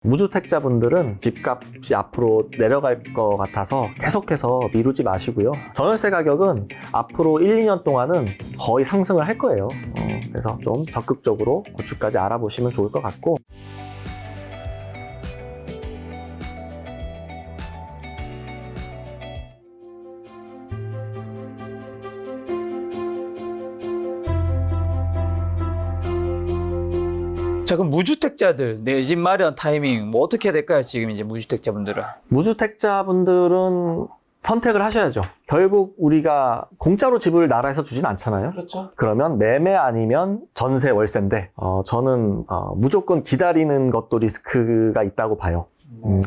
무주택자분들은 집값이 앞으로 내려갈 것 같아서 계속해서 미루지 마시고요. 전월세 가격은 앞으로 1, 2년 동안은 거의 상승을 할 거예요. 그래서 좀 적극적으로 구축까지 알아보시면 좋을 것 같고, 자, 그럼 무주택자들 내 집 마련 타이밍 뭐 어떻게 해야 될까요? 지금 이제 무주택자분들은. 무주택자분들은 선택을 하셔야죠. 결국 우리가 공짜로 집을 나라에서 주진 않잖아요. 그렇죠. 그러면 매매 아니면 전세 월세인데 저는 무조건 기다리는 것도 리스크가 있다고 봐요.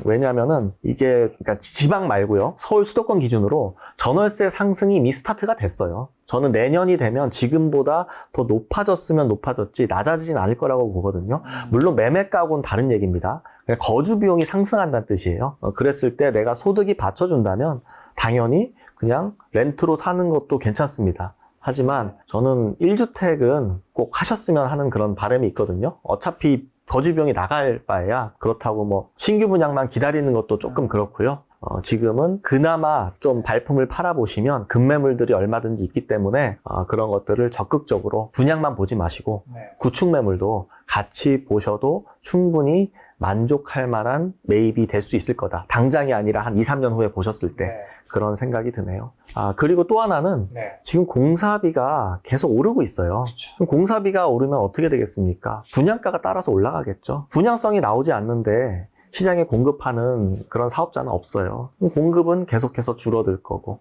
왜냐하면은 이게 그러니까 지방 말고요, 서울 수도권 기준으로 전월세 상승이 이미 스타트가 됐어요. 저는 내년이 되면 지금보다 더 높아졌으면 높아졌지 낮아지진 않을 거라고 보거든요. 물론 매매가하고는 다른 얘기입니다. 거주 비용이 상승한다는 뜻이에요. 그랬을 때 내가 소득이 받쳐준다면 당연히 그냥 렌트로 사는 것도 괜찮습니다. 하지만 저는 1주택은 꼭 하셨으면 하는 그런 바람이 있거든요. 어차피 거주 비용이 나갈 바에야 그렇다고 뭐 신규 분양만 기다리는 것도 조금 그렇고요. 지금은 그나마 좀 발품을 팔아보시면 급매물들이 얼마든지 있기 때문에 그런 것들을 적극적으로 분양만 보지 마시고 구축 매물도 같이 보셔도 충분히 만족할 만한 매입이 될 수 있을 거다. 당장이 아니라 한 2, 3년 후에 보셨을 때 그런 생각이 드네요. 그리고 또 하나는 지금 공사비가 계속 오르고 있어요. 그럼 공사비가 오르면 어떻게 되겠습니까? 분양가가 따라서 올라가겠죠. 분양성이 나오지 않는데 시장에 공급하는 그런 사업자는 없어요. 공급은 계속해서 줄어들 거고,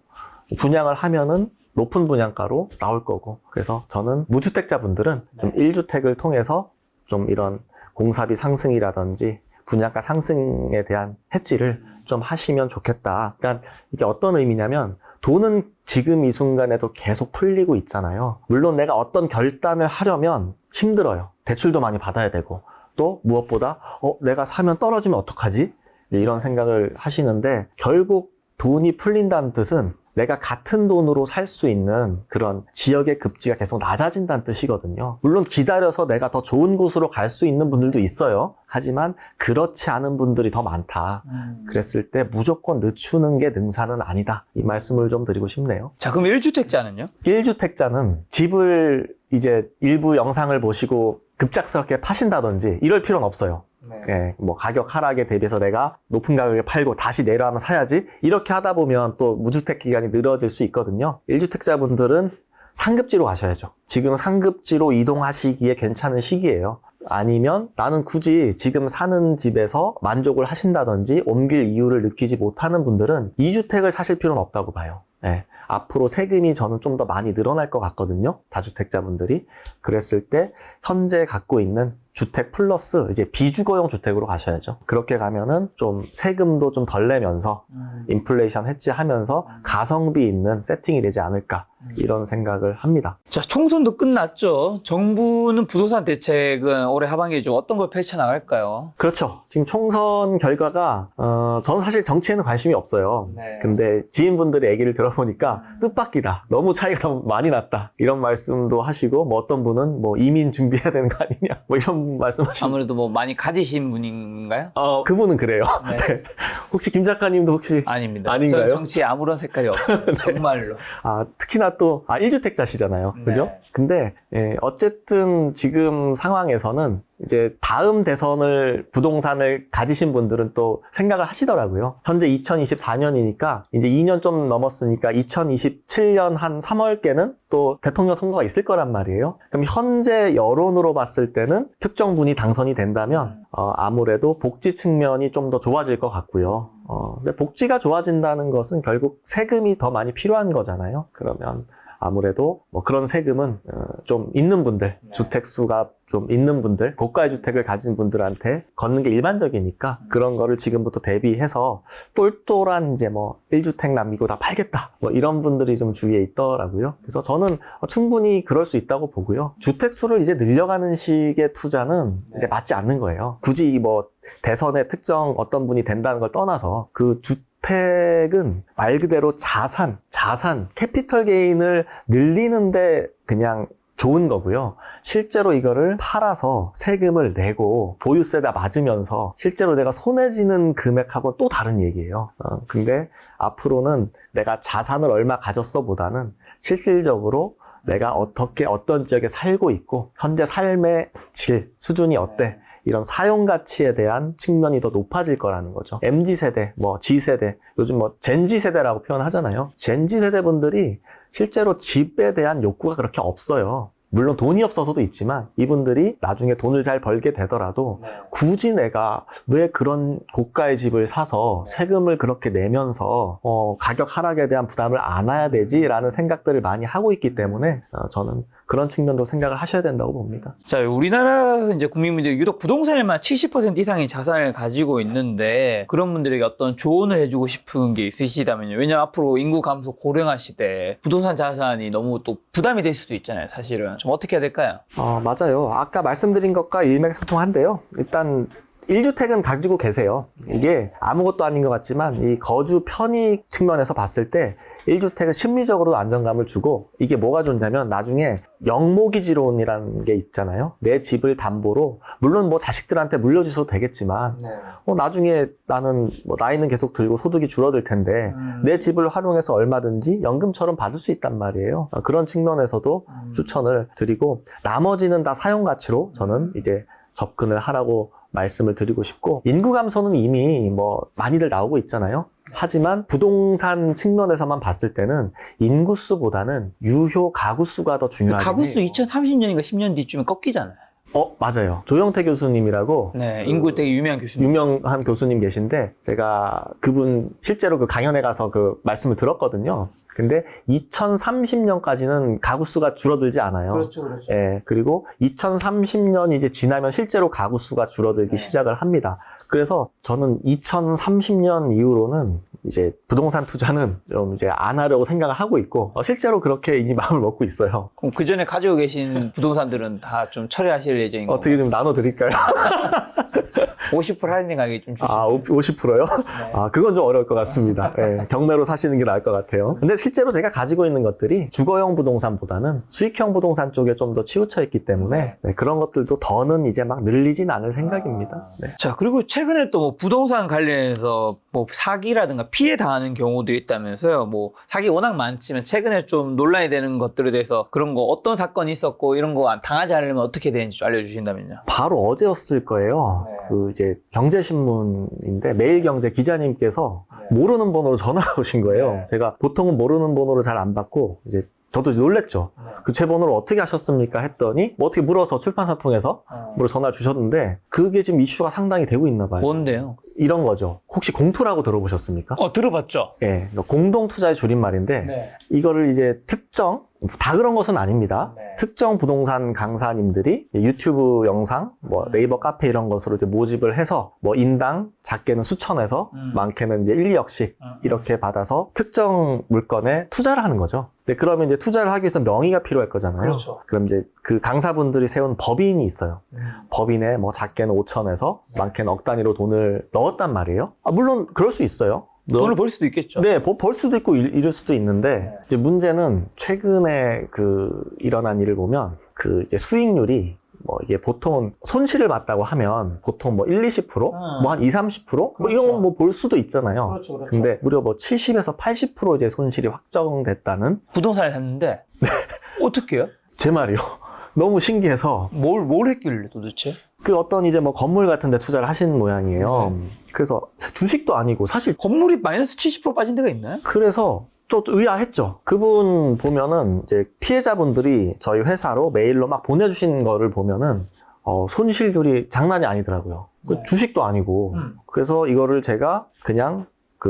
분양을 하면은 높은 분양가로 나올 거고. 그래서 저는 무주택자분들은 좀 1주택을 통해서 좀 이런 공사비 상승이라든지 분양가 상승에 대한 해지를 좀 하시면 좋겠다. 그러니까 이게 어떤 의미냐면, 돈은 지금 이 순간에도 계속 풀리고 있잖아요. 물론 내가 어떤 결단을 하려면 힘들어요. 대출도 많이 받아야 되고, 또 무엇보다 내가 사면 떨어지면 어떡하지? 이런 생각을 하시는데, 결국 돈이 풀린다는 뜻은 내가 같은 돈으로 살 수 있는 그런 지역의 급지가 계속 낮아진다는 뜻이거든요. 물론 기다려서 내가 더 좋은 곳으로 갈 수 있는 분들도 있어요. 하지만 그렇지 않은 분들이 더 많다. 그랬을 때 무조건 늦추는 게 능사는 아니다. 이 말씀을 좀 드리고 싶네요. 자, 그럼 1주택자는요? 1주택자는 집을 이제 일부 영상을 보시고 급작스럽게 파신다든지 이럴 필요는 없어요. 뭐 가격 하락에 대비해서 내가 높은 가격에 팔고 다시 내려가면 사야지, 이렇게 하다 보면 또 무주택 기간이 늘어질 수 있거든요. 1주택자분들은 상급지로 가셔야죠. 지금 상급지로 이동하시기에 괜찮은 시기예요. 아니면 나는 굳이 지금 사는 집에서 만족을 하신다든지 옮길 이유를 느끼지 못하는 분들은 2주택을 사실 필요는 없다고 봐요. 앞으로 세금이 저는 좀 더 많이 늘어날 것 같거든요. 다주택자분들이. 그랬을 때 현재 갖고 있는 주택 플러스 이제 비주거용 주택으로 가셔야죠. 그렇게 가면은 좀 세금도 좀 덜 내면서 인플레이션 해지하면서 가성비 있는 세팅이 되지 않을까, 이런 생각을 합니다. 자, 총선도 끝났죠. 정부는 부동산 대책은 올해 하반기에 좀 어떤 걸 펼쳐나갈까요? 그렇죠. 지금 총선 결과가 저는 사실 정치에는 관심이 없어요. 근데 지인분들의 얘기를 들어보니까 뜻밖이다, 너무 차이가 너무 많이 났다, 이런 말씀도 하시고, 뭐 어떤 분은 뭐 이민 준비해야 되는 거 아니냐, 뭐 이런 말씀하시는. 아무래도 뭐 많이 가지신 분인가요? 그분은 그래요. 네. 혹시 김 작가님도 혹시 아닙니다. 아닌가요? 저는 정치에 아무런 색깔이 없어요. 정말로. 특히나 또 1주택자시잖아요. 그죠? 근데 어쨌든 지금 상황에서는 이제 다음 대선을, 부동산을 가지신 분들은 또 생각을 하시더라고요. 현재 2024년이니까 이제 2년 좀 넘었으니까 2027년 한 3월께는 또 대통령 선거가 있을 거란 말이에요. 그럼 현재 여론으로 봤을 때는 특정 분이 당선이 된다면 아무래도 복지 측면이 좀 더 좋아질 것 같고요. 근데 복지가 좋아진다는 것은 결국 세금이 더 많이 필요한 거잖아요. 그러면 아무래도 뭐 그런 세금은 좀 있는 분들, 주택수가 좀 있는 분들, 고가의 주택을 가진 분들한테 걷는 게 일반적이니까 그런 거를 지금부터 대비해서 똘똘한 이제 뭐 1주택 남기고 다 팔겠다, 뭐 이런 분들이 좀 주위에 있더라고요. 그래서 저는 충분히 그럴 수 있다고 보고요. 주택수를 이제 늘려가는 식의 투자는 이제 맞지 않는 거예요. 굳이 뭐 대선에 특정 어떤 분이 된다는 걸 떠나서 그 주택은 말 그대로 자산, 캐피털 게인을 늘리는데 그냥 좋은 거고요. 실제로 이거를 팔아서 세금을 내고 보유세다 맞으면서 실제로 내가 손해지는 금액하고 또 다른 얘기예요. 근데 앞으로는 내가 자산을 얼마 가졌어 보다는 실질적으로 내가 어떻게 어떤 지역에 살고 있고 현재 삶의 질, 수준이 어때? 이런 사용 가치에 대한 측면이 더 높아질 거라는 거죠. MZ세대, 뭐 G세대, 요즘 뭐 젠지세대라고 표현하잖아요. 젠지세대 분들이 실제로 집에 대한 욕구가 그렇게 없어요. 물론 돈이 없어서도 있지만 이분들이 나중에 돈을 잘 벌게 되더라도 굳이 내가 왜 그런 고가의 집을 사서 세금을 그렇게 내면서 가격 하락에 대한 부담을 안아야 되지라는 생각들을 많이 하고 있기 때문에 저는 그런 측면도 생각을 하셔야 된다고 봅니다. 자, 우리나라 이제 국민분들이 유독 부동산에만 70% 이상의 자산을 가지고 있는데 그런 분들에게 어떤 조언을 해주고 싶은 게 있으시다면요. 왜냐면 앞으로 인구 감소 고령화 시대에 부동산 자산이 너무 또 부담이 될 수도 있잖아요. 사실은 좀 어떻게 해야 될까요? 맞아요. 아까 말씀드린 것과 일맥상통한데요. 일단 1주택은 가지고 계세요. 이게 아무것도 아닌 것 같지만 이 거주 편익 측면에서 봤을 때 1주택은 심리적으로 안정감을 주고 이게 뭐가 좋냐면 나중에 영모기지론이라는 게 있잖아요. 내 집을 담보로 물론 뭐 자식들한테 물려주셔도 되겠지만 나중에 나는 뭐 나이는 계속 들고 소득이 줄어들 텐데 내 집을 활용해서 얼마든지 연금처럼 받을 수 있단 말이에요. 그런 측면에서도 추천을 드리고 나머지는 다 사용 가치로 저는 이제 접근을 하라고 말씀을 드리고 싶고 인구 감소는 이미 뭐 많이들 나오고 있잖아요. 하지만 부동산 측면에서만 봤을 때는 인구수보다는 유효 가구수가 더 중요하긴 가구수 해요. 2030년인가 10년 뒤쯤에 꺾이잖아요. 맞아요. 조영태 교수님이라고 네, 인구 되게 유명한 교수님. 유명한 교수님 계신데 제가 그분 실제로 그 강연에 가서 그 말씀을 들었거든요. 근데 2030년까지는 가구수가 줄어들지 않아요. 그렇죠. 예, 그리고 2030년이 이제 지나면 실제로 가구수가 줄어들기 시작을 합니다. 그래서 저는 2030년 이후로는 이제 부동산 투자는 좀 이제 안 하려고 생각을 하고 있고 실제로 그렇게 이미 마음을 먹고 있어요. 그럼 그 전에 가지고 계신 부동산들은 다 좀 처리하실 예정인 가요? 어떻게 좀 나눠드릴까요? 50% 할인 가격이 좀 주시죠. 50%요? 그건 좀 어려울 것 같습니다. 예, 경매로 사시는 게 나을 것 같아요. 근데 실제로 제가 가지고 있는 것들이 주거형 부동산보다는 수익형 부동산 쪽에 좀 더 치우쳐 있기 때문에 그런 것들도 더는 이제 막 늘리진 않을 생각입니다. 네. 자, 그리고 최근에 또 뭐 부동산 관련해서 뭐 사기라든가 피해 당하는 경우들이 있다면서요. 뭐 사기 워낙 많지만 최근에 좀 논란이 되는 것들에 대해서 그런 거 어떤 사건이 있었고 이런 거 당하지 않으려면 어떻게 되는지 좀 알려주신다면요. 바로 어제였을 거예요. 그 이제 경제신문인데 매일경제 기자님께서 모르는 번호로 전화가 오신 거예요. 제가 보통은 모르는 번호를 잘 안 받고 이제 저도 놀랬죠. 그 제 번호를 어떻게 하셨습니까? 했더니 뭐 어떻게 물어서 출판사 통해서 전화를 주셨는데 그게 지금 이슈가 상당히 되고 있나 봐요. 뭔데요? 이런 거죠. 혹시 공투라고 들어보셨습니까? 들어봤죠. 예, 공동투자의 줄임말인데 이거를 이제 특정 다 그런 것은 아닙니다. 특정 부동산 강사님들이 유튜브 영상, 뭐 네이버 카페 이런 것으로 이제 모집을 해서 뭐 인당 작게는 수천에서 많게는 이제 1, 2억씩 이렇게 받아서 특정 물건에 투자를 하는 거죠. 근데 그러면 이제 투자를 하기 위해서 명의가 필요할 거잖아요. 그렇죠. 그럼 이제 그 강사분들이 세운 법인이 있어요. 법인에 뭐 작게는 5천에서 많게는 억 단위로 돈을 넣었단 말이에요. 물론 그럴 수 있어요. 돈을 벌 수도 있겠죠. 네, 벌 수도 있고 이럴 수도 있는데 이제 문제는 최근에 일어난 일을 보면 이제 수익률이 뭐 이게 보통 손실을 봤다고 하면 보통 뭐 1, 20%? 뭐 한 2, 30%? 뭐 이런 건 뭐 볼 수도 있잖아요. 그렇죠. 근데 무려 뭐 70에서 80% 이제 손실이 확정됐다는 부동산을 샀는데 어떻게 해요? 제 말이요. 너무 신기해서 뭘 했길래 도대체? 어떤 이제 뭐 건물 같은 데 투자를 하신 모양이에요. 그래서 주식도 아니고 사실 건물이 마이너스 70% 빠진 데가 있나요? 그래서 좀 의아했죠. 그분 보면은 이제 피해자분들이 저희 회사로 메일로 막 보내주신 거를 보면은 손실률이 장난이 아니더라고요. 주식도 아니고. 그래서 이거를 제가 그냥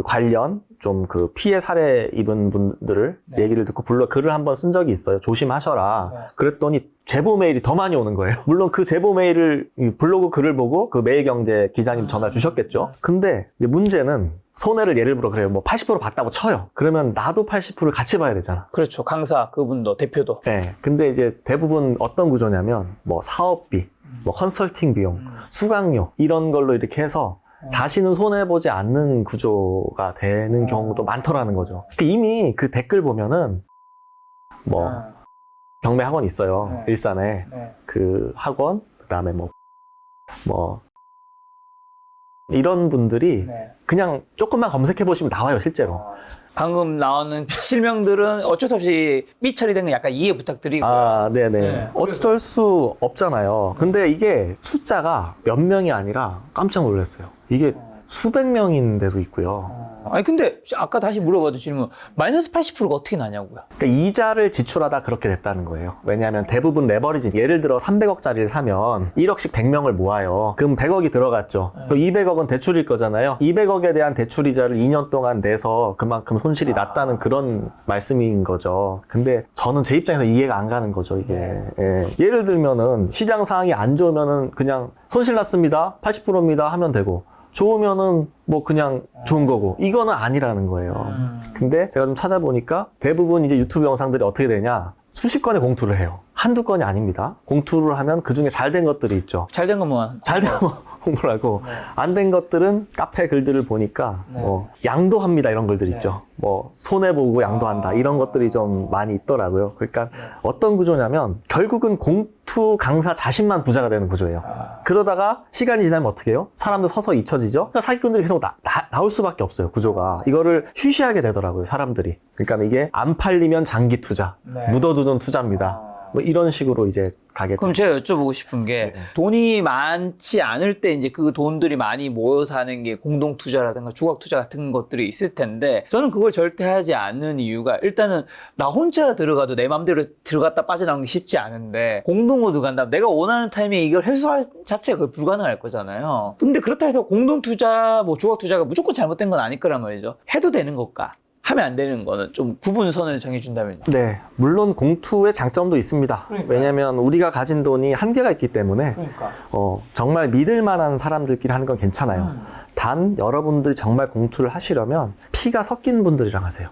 관련 좀 피해 사례 입은 분들을 얘기를 듣고 글을 한번 쓴 적이 있어요. 조심하셔라. 그랬더니 제보 메일이 더 많이 오는 거예요. 물론 그 제보 메일을 블로그 글을 보고 그 매일경제 기자님 전화 주셨겠죠. 근데 이제 문제는 손해를 예를 들어 그래요. 뭐 80% 봤다고 쳐요. 그러면 나도 80%를 같이 봐야 되잖아. 그렇죠. 강사 그분도 대표도. 네. 근데 이제 대부분 어떤 구조냐면 뭐 사업비, 뭐 컨설팅 비용, 수강료 이런 걸로 이렇게 해서 자신은 손해보지 않는 구조가 되는 경우도 많더라는 거죠. 이미 그 댓글 보면은 뭐 경매 학원 있어요. 네. 일산에. 네. 그 학원, 그 다음에 이런 분들이 네. 그냥 조금만 검색해 보시면 나와요, 실제로. 방금 나오는 실명들은 어쩔 수 없이 삐 처리된 건 약간 이해 부탁드리고. 아, 네네. 네. 어쩔 수 없잖아요. 근데 이게 숫자가 몇 명이 아니라 깜짝 놀랐어요. 이게 수백 명인 데도 있고요. 아니 근데 아까 다시 물어봤던 질문 마이너스 80%가 어떻게 나냐고요. 그러니까 이자를 지출하다 그렇게 됐다는 거예요. 왜냐하면 대부분 레버리지, 예를 들어 300억짜리를 사면 1억씩 100명을 모아요. 그럼 100억이 들어갔죠. 그럼 200억은 대출일 거잖아요. 200억에 대한 대출 이자를 2년 동안 내서 그만큼 손실이 났다는 그런 말씀인 거죠. 근데 저는 제 입장에서 이해가 안 가는 거죠, 이게. 예. 예를 들면은 시장 상황이 안 좋으면은 그냥 손실 났습니다. 80%입니다. 하면 되고. 좋으면은 뭐 그냥 좋은 거고, 이거는 아니라는 거예요. 근데 제가 좀 찾아보니까 대부분 이제 유튜브 영상들이 어떻게 되냐, 수십 건의 공투를 해요. 한두 건이 아닙니다. 공투를 하면 그 중에 잘 된 것들이 있죠. 잘 된 것만. 잘 되면 홍보를 하고, 안 된 것들은 카페 글들을 보니까 뭐 양도합니다 이런 글들 있죠. 뭐 손해보고 양도한다 이런 것들이 좀 많이 있더라고요. 그러니까 어떤 구조냐면 결국은 공투 강사 자신만 부자가 되는 구조예요. 그러다가 시간이 지나면 어떻게 해요? 사람들 서서 잊혀지죠. 그러니까 사기꾼들이 계속 나올 수밖에 없어요, 구조가. 이거를 쉬쉬하게 되더라고요, 사람들이. 그러니까 이게 안 팔리면 장기 투자, 묻어두는 투자입니다. 뭐 이런 식으로 이제 가게 그럼 제가 여쭤보고 싶은 게 돈이 많지 않을 때 이제 그 돈들이 많이 모여서 하는 게 공동 투자라든가 조각 투자 같은 것들이 있을 텐데, 저는 그걸 절대 하지 않는 이유가 일단은 나 혼자 들어가도 내 맘대로 들어갔다 빠져나오는 게 쉽지 않은데, 공동으로 들어간다면 내가 원하는 타이밍에 이걸 회수할 자체가 거의 불가능할 거잖아요. 근데 그렇다 해서 공동 투자, 뭐 조각 투자가 무조건 잘못된 건 아닐 거란 말이죠. 해도 되는 것과 하면 안 되는 거는 좀 구분선을 정해준다면요. 네, 물론 공투의 장점도 있습니다. 그러니까요. 왜냐하면 우리가 가진 돈이 한계가 있기 때문에 그러니까. 정말 믿을 만한 사람들끼리 하는 건 괜찮아요. 단 여러분들이 정말 공투를 하시려면 피가 섞인 분들이랑 하세요.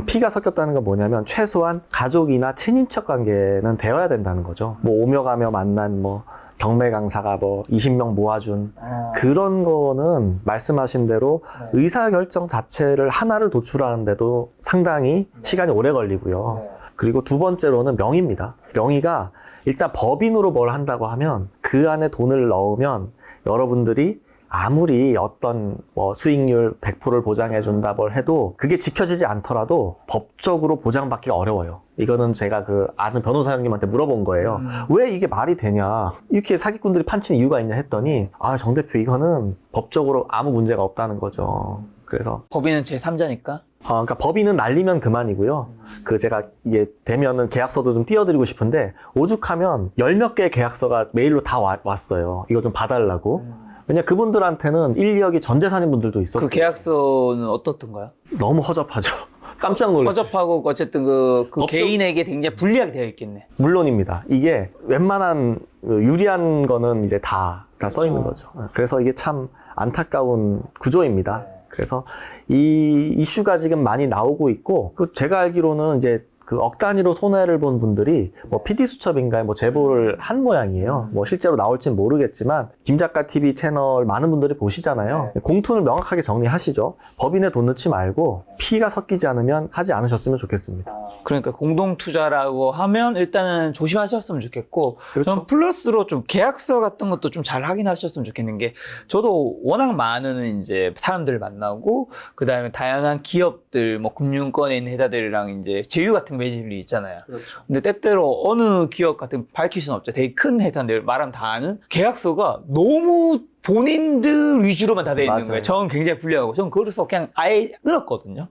피가 섞였다는 건 뭐냐면 최소한 가족이나 친인척 관계는 되어야 된다는 거죠. 뭐 오며 가며 만난 뭐 경매 강사가 뭐 20명 모아준 그런 거는 말씀하신 대로 의사결정 자체를 하나를 도출하는데도 상당히 시간이 오래 걸리고요. 그리고 두 번째로는 명의입니다. 명의가 일단 법인으로 뭘 한다고 하면 그 안에 돈을 넣으면 여러분들이 아무리 어떤 뭐 수익률 100%를 보장해준다 뭘 해도 그게 지켜지지 않더라도 법적으로 보장받기가 어려워요. 이거는 제가 그 아는 변호사 형님한테 물어본 거예요. 왜 이게 말이 되냐, 이렇게 사기꾼들이 판치는 이유가 있냐 했더니 정 대표 이거는 법적으로 아무 문제가 없다는 거죠. 그래서 법인은 제3자니까. 그러니까 법인은 날리면 그만이고요. 그 제가 이게 되면은 계약서도 좀 띄워드리고 싶은데 오죽하면 10몇 개의 계약서가 메일로 다 왔어요. 이거 좀 봐달라고. 왜냐 그분들한테는 1, 2억이 전 재산인 분들도 있었고. 그 계약서는 어떻던가요? 너무 허접하죠. 깜짝 놀랐어요. 허접하고 어쨌든 그 법적- 개인에게 굉장히 불리하게 되어 있겠네. 물론입니다. 이게 웬만한 유리한 거는 이제 다 써 있는 거죠. 그래서 이게 참 안타까운 구조입니다. 그래서 이 이슈가 지금 많이 나오고 있고, 그 제가 알기로는 이제 그 억 단위로 손해를 본 분들이 뭐 PD수첩인가에 뭐 제보를 한 모양이에요. 뭐 실제로 나올진 모르겠지만 김작가 TV 채널 많은 분들이 보시잖아요. 공투를 명확하게 정리하시죠. 법인에 돈 넣지 말고 피가 섞이지 않으면 하지 않으셨으면 좋겠습니다. 그러니까 공동 투자라고 하면 일단은 조심하셨으면 좋겠고, 그렇죠. 저는 플러스로 좀 계약서 같은 것도 좀 잘 확인하셨으면 좋겠는 게, 저도 워낙 많은 이제 사람들을 만나고 그 다음에 다양한 기업들, 뭐 금융권에 있는 회사들이랑 이제 제휴 같은 매질이 있잖아요. 근데 때때로 어느 기업 같은 밝힐 수는 없죠. 되게 큰 회사인데 말하면 다 아는 계약서가 너무 본인들 위주로만 다 돼 있는 맞아요. 거예요. 저는 굉장히 불리하고, 저는 그래서 그냥 아예 끊었거든요.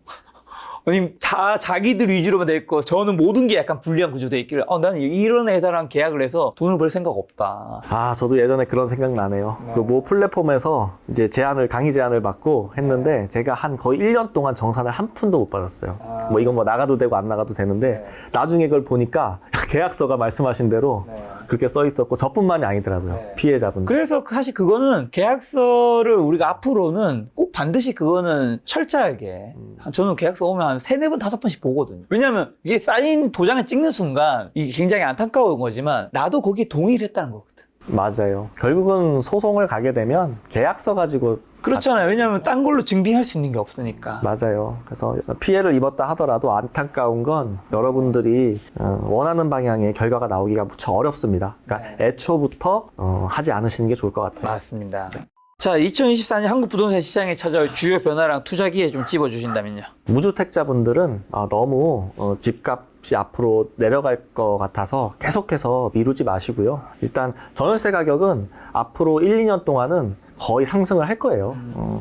아니, 자기들 위주로만 돼 있고, 저는 모든 게 약간 불리한 구조돼 있길래, 나는 이런 회사랑 계약을 해서 돈을 벌 생각 없다. 저도 예전에 그런 생각 나네요. 그 모 플랫폼에서 이제 강의 제안을 받고 했는데 제가 한 거의 1년 동안 정산을 한 푼도 못 받았어요. 뭐 이건 뭐 나가도 되고 안 나가도 되는데 나중에 그걸 보니까 계약서가 말씀하신 대로 그렇게 써 있었고 저뿐만이 아니더라고요. 피해자분들. 그래서 사실 그거는 계약서를 우리가 앞으로는 꼭 반드시 그거는 철저하게, 저는 계약서 오면 한 3-4번, 5번씩 보거든요. 왜냐면 이게 사인 도장을 찍는 순간 이게 굉장히 안타까운 거지만 나도 거기에 동의를 했다는 거거든. 맞아요. 결국은 소송을 가게 되면 계약서 가지고 그렇잖아요. 왜냐하면 딴 걸로 증빙할 수 있는 게 없으니까. 맞아요. 그래서 피해를 입었다 하더라도 안타까운 건 여러분들이 원하는 방향의 결과가 나오기가 무척 어렵습니다. 그러니까 애초부터 하지 않으시는 게 좋을 것 같아요. 맞습니다. 자, 2024년 한국 부동산 시장에 찾아올 주요 변화랑 투자 기회 좀 찝어주신다면요. 무주택자분들은 너무 집값이 앞으로 내려갈 것 같아서 계속해서 미루지 마시고요. 일단 전월세 가격은 앞으로 1, 2년 동안은 거의 상승을 할 거예요.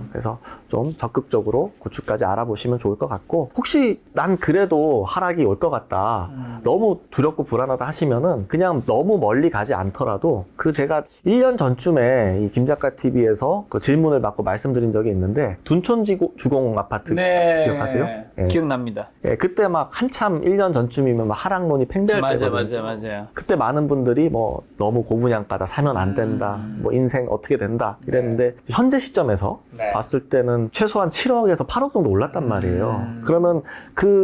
그래서 좀 적극적으로 구축까지 알아보시면 좋을 것 같고, 혹시 난 그래도 하락이 올 것 같다, 너무 두렵고 불안하다 하시면은 그냥 너무 멀리 가지 않더라도 제가 1년 전쯤에 이 김작가 TV에서 그 질문을 받고 말씀드린 적이 있는데, 둔촌 주공 아파트 기억하세요? 예. 기억납니다. 예, 그때 막 한참 1년 전쯤이면 막 하락론이 팽배할 때거든요. 맞아요. 그때 많은 분들이 뭐 너무 고분양가다, 사면 안 된다, 뭐 인생 어떻게 된다 이랬는데, 현재 시점에서 봤을 때는 최소한 7억에서 8억 정도 올랐단 말이에요. 그러면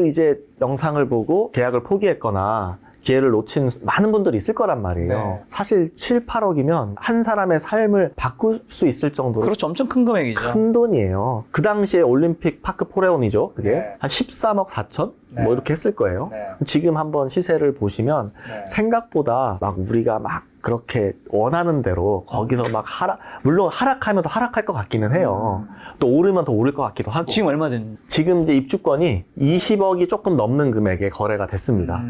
이제 영상을 보고 계약을 포기했거나 기회를 놓친 많은 분들이 있을 거란 말이에요. 사실 7, 8억이면 한 사람의 삶을 바꿀 수 있을 정도로 그렇죠. 엄청 큰 금액이죠. 큰 돈이에요. 그 당시에 올림픽 파크 포레온이죠. 그게 한 13억 4천? 뭐 이렇게 했을 거예요. 지금 한번 시세를 보시면 생각보다 막 우리가 막 그렇게 원하는 대로 거기서 막 물론 하락하면 더 하락할 것 같기는 해요. 또 오르면 더 오를 것 같기도 하고. 지금 얼마 됐는데? 지금 이제 입주권이 20억이 조금 넘는 금액에 거래가 됐습니다.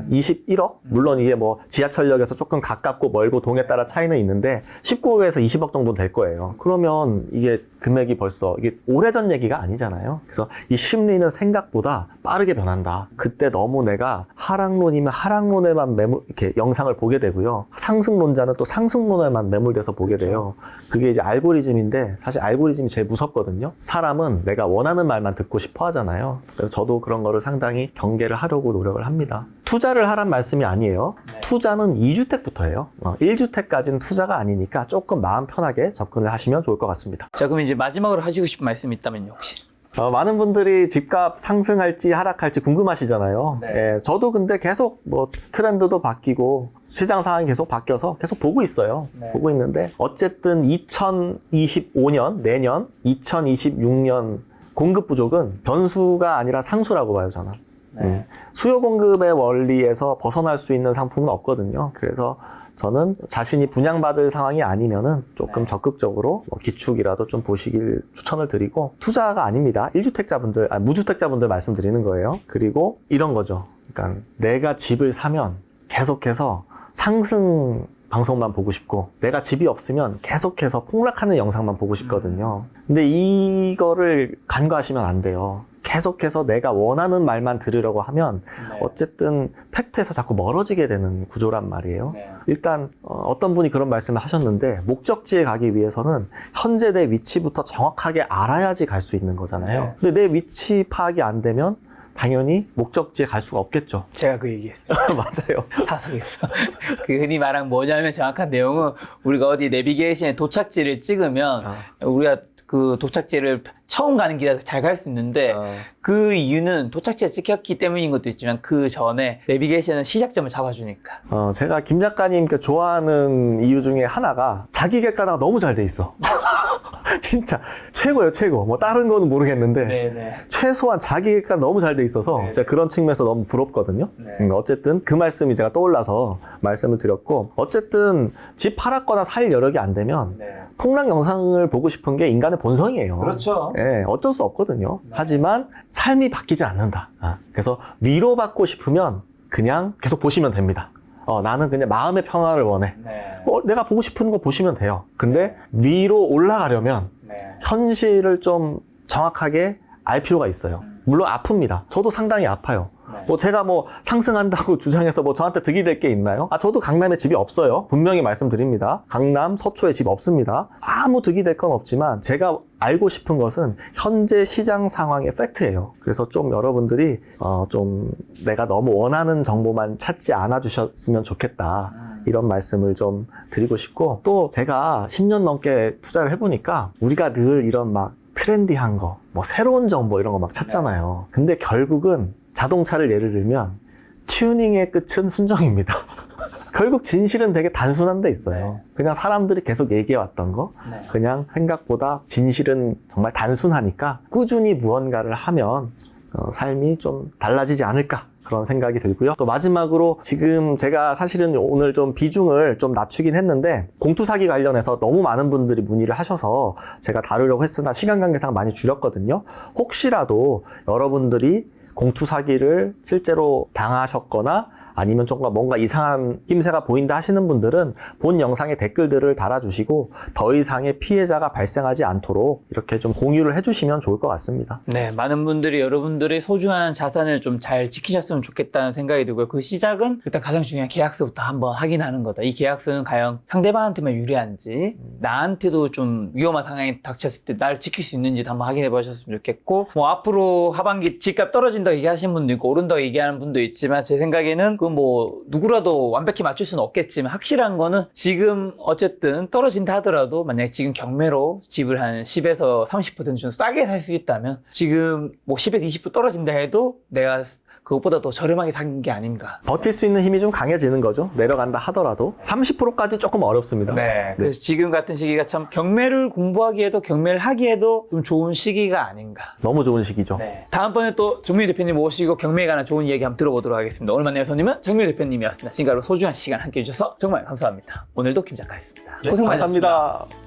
21억? 물론 이게 뭐 지하철역에서 조금 가깝고 멀고 동에 따라 차이는 있는데 19억에서 20억 정도 될 거예요. 그러면 이게 금액이 벌써 이게 오래전 얘기가 아니잖아요. 그래서 이 심리는 생각보다 빠르게 변한다. 그때 너무 내가 하락론이면 하락론에만 이렇게 영상을 보게 되고요. 상승론자는 또 상승론에만 매몰돼서 보게 돼요. 그게 이제 알고리즘인데, 사실 알고리즘이 제일 무섭거든요. 사람은 내가 원하는 말만 듣고 싶어 하잖아요. 그래서 저도 그런 거를 상당히 경계를 하려고 노력을 합니다. 투자를 하란 말씀이 아니에요. 투자는 2주택부터 해요. 1주택까지는 투자가 아니니까 조금 마음 편하게 접근을 하시면 좋을 것 같습니다. 자, 그럼 이제 마지막으로 하시고 싶은 말씀이 있다면요, 혹시? 많은 분들이 집값 상승할지 하락할지 궁금하시잖아요. 예, 저도 근데 계속 뭐 트렌드도 바뀌고 시장 상황이 계속 바뀌어서 계속 보고 있어요. 보고 있는데 어쨌든 2025년, 내년 2026년 공급 부족은 변수가 아니라 상수라고 봐요, 저는. 수요 공급의 원리에서 벗어날 수 있는 상품은 없거든요. 그래서 저는 자신이 분양받을 상황이 아니면은 조금 적극적으로 뭐 기축이라도 좀 보시길 추천을 드리고, 투자가 아닙니다. 1주택자분들, 무주택자분들 말씀드리는 거예요. 그리고 이런 거죠. 그러니까 내가 집을 사면 계속해서 상승 방송만 보고 싶고, 내가 집이 없으면 계속해서 폭락하는 영상만 보고 싶거든요. 근데 이거를 간과하시면 안 돼요. 계속해서 내가 원하는 말만 들으려고 하면 어쨌든 팩트에서 자꾸 멀어지게 되는 구조란 말이에요. 일단 어떤 분이 그런 말씀을 하셨는데, 목적지에 가기 위해서는 현재 내 위치부터 정확하게 알아야지 갈 수 있는 거잖아요. 근데 내 위치 파악이 안 되면 당연히 목적지에 갈 수가 없겠죠. 제가 그 얘기했어요. 맞아요. 사석에서. 그 흔히 말한 뭐냐면, 정확한 내용은 우리가 어디 내비게이션에 도착지를 찍으면 우리가 그 도착지를 처음 가는 길에서 잘 갈 수 있는데 그 이유는 도착지가 찍혔기 때문인 것도 있지만 그 전에 내비게이션은 시작점을 잡아주니까. 제가 김 작가님 좋아하는 이유 중에 하나가 자기 객관화가 너무 잘 돼 있어. 진짜 최고예요, 최고. 뭐 다른 거는 모르겠는데 최소한 자기 객관 너무 잘 돼 있어서 제가 그런 측면에서 너무 부럽거든요. 어쨌든 그 말씀이 제가 떠올라서 말씀을 드렸고, 어쨌든 집 팔았거나 살 여력이 안 되면 폭락 영상을 보고 싶은 게 인간의 본성이에요. 그렇죠. 예, 어쩔 수 없거든요. 하지만 삶이 바뀌지 않는다. 그래서 위로받고 싶으면 그냥 계속 보시면 됩니다. 나는 그냥 마음의 평화를 원해. 내가 보고 싶은 거 보시면 돼요. 근데 위로 올라가려면 현실을 좀 정확하게 알 필요가 있어요. 물론 아픕니다. 저도 상당히 아파요. 뭐 제가 뭐 상승한다고 주장해서 뭐 저한테 득이 될 게 있나요? 저도 강남에 집이 없어요. 분명히 말씀드립니다. 강남, 서초에 집 없습니다. 아무 득이 될 건 없지만 제가 알고 싶은 것은 현재 시장 상황의 팩트예요. 그래서 좀 여러분들이 좀 내가 너무 원하는 정보만 찾지 않아 주셨으면 좋겠다. 이런 말씀을 좀 드리고 싶고, 또 제가 10년 넘게 투자를 해보니까 우리가 늘 이런 막 트렌디한 거, 뭐 새로운 정보 이런 거 막 찾잖아요. 근데 결국은 자동차를 예를 들면 튜닝의 끝은 순정입니다. 결국 진실은 되게 단순한 데 있어요. 그냥 사람들이 계속 얘기해왔던 거, 그냥 생각보다 진실은 정말 단순하니까 꾸준히 무언가를 하면 삶이 좀 달라지지 않을까. 그런 생각이 들고요. 또 마지막으로 지금 제가 사실은 오늘 좀 비중을 좀 낮추긴 했는데 공투사기 관련해서 너무 많은 분들이 문의를 하셔서 제가 다루려고 했으나 시간 관계상 많이 줄였거든요. 혹시라도 여러분들이 공투사기를 실제로 당하셨거나 아니면 조금 뭔가 이상한 힘새가 보인다 하시는 분들은 본 영상에 댓글들을 달아주시고 더 이상의 피해자가 발생하지 않도록 이렇게 좀 공유를 해주시면 좋을 것 같습니다. 네, 많은 분들이 여러분들의 소중한 자산을 좀 잘 지키셨으면 좋겠다는 생각이 들고요. 그 시작은 일단 가장 중요한 계약서부터 한번 확인하는 거다. 이 계약서는 과연 상대방한테만 유리한지 나한테도 좀 위험한 상황이 닥쳤을 때 나를 지킬 수 있는지도 한번 확인해 보셨으면 좋겠고 뭐 앞으로 하반기 집값 떨어진다고 얘기하시는 분도 있고 오른다고 얘기하는 분도 있지만 제 생각에는 그 뭐 누구라도 완벽히 맞출 수는 없겠지만 확실한 거는 지금 어쨌든 떨어진다 하더라도 만약에 지금 경매로 집을 한 10에서 30% 정도 싸게 살 수 있다면 지금 뭐 10에서 20% 떨어진다 해도 내가 그것보다 더 저렴하게 산 게 아닌가. 버틸 수 있는 힘이 좀 강해지는 거죠. 내려간다 하더라도 30%까지 조금 어렵습니다. 네. 그래서 지금 같은 시기가 참 경매를 공부하기에도 경매를 하기에도 좀 좋은 시기가 아닌가. 너무 좋은 시기죠. 네. 다음번에 또 정민희 대표님 모시고 경매에 관한 좋은 이야기 한번 들어보도록 하겠습니다. 오늘 만나요 손님은 정민희 대표님이었습니다. 지금까지 소중한 시간 함께 해주셔서 정말 감사합니다. 오늘도 김 작가였습니다. 네, 고생 많으셨습니다. 감사합니다.